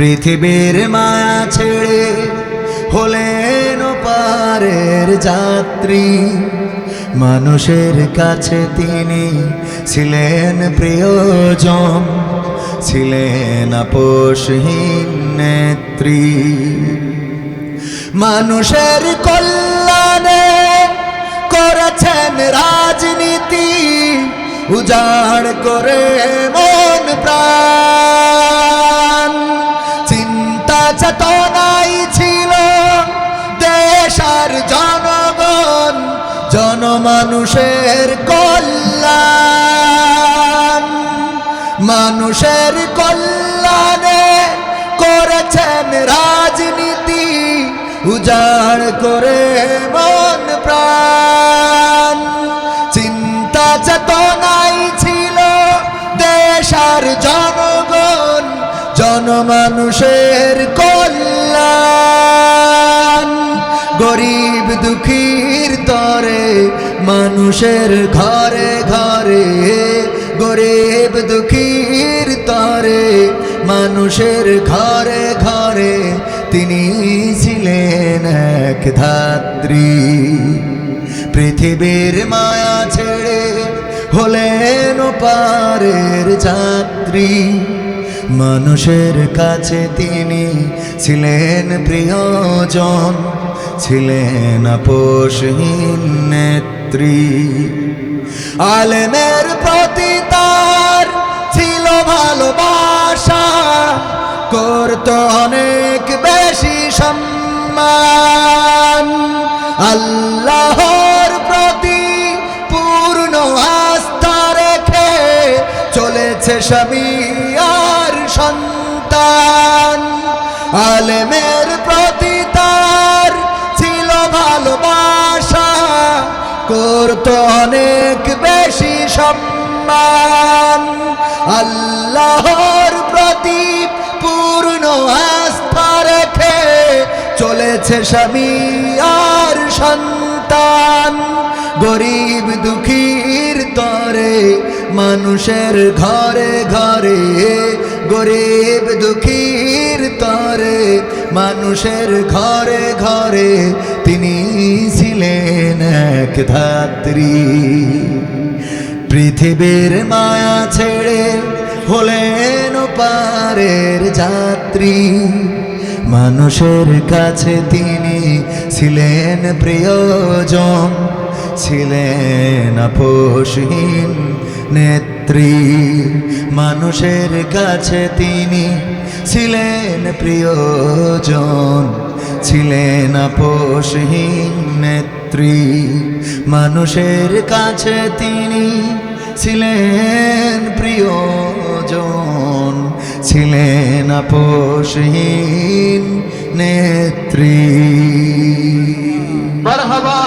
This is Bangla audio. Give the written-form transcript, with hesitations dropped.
পৃথিবীর মায়া ছেড়ে হলেন পারের যাত্রী। মানুষের কাছে তিনি ছিলেন প্রিয়জন, ছিলেন আপোষহীন নেত্রী। মানুষের কল্যাণে করেছেন রাজনীতি, উজাড় করে মন প্রাণ। চিন্তা চেতনাই ছিল দেশ আর জনগণ, জনমানুষের কল্যাণ। মানুষের কল্যাণে করেছেন রাজনীতি, উজাড় করে মন প্রাণ। চিন্তা চেতনাই ছিল দেশ আর জনগণ, জনমানুষের কল্যাণ। গরিব দুঃখীর তরে মানুষের ঘরে ঘরে, গরিব দুঃখীর তরে মানুষের ঘরে ঘরে তিনি ছিলেন এক ধাত্রী। পৃথিবীর মায়া ছেড়ে হলেন পারের যাত্রী। মানুষের কাছে তিনি ছিলেন প্রিয়জন, ছিলেন আপোষহীন নেত্রী। আলেমের প্রতি তার ছিল ভালোবাসা, করত অনেক বেশি সম্মান। আল্লাহর প্রতি পূর্ণ আস্থা রেখে চলেছে স্বামী আর সন্তান। আলেমের প্রতি তার ছিল ভালোবাসা, করত অনেক বেশি সম্মান। আল্লাহর প্রতি পূর্ণ আস্থা রেখে চলেছে স্বামী আর সন্তান। গরিব দুঃখীর তরে মানুষের ঘরে ঘরে, গরিব দুঃখীর তরে মানুষের ঘরে ঘরে তিনি ছিলেন এক ধাত্রী। পৃথিবীর মায়া ছেড়ে হলেন পারের যাত্রী। মানুষের কাছে তিনি ছিলেন প্রিয়জন, ছিলেন আপোষহীন নেত্রী। মানুষের কাছে তিনি ছিলেন প্রিয়জন, ছিলেন আপোষহীন নেত্রী। মানুষের কাছে তিনি ছিলেন প্রিয়জন, ছিলেন আপোষহীন নেত্রী। মারহাবা।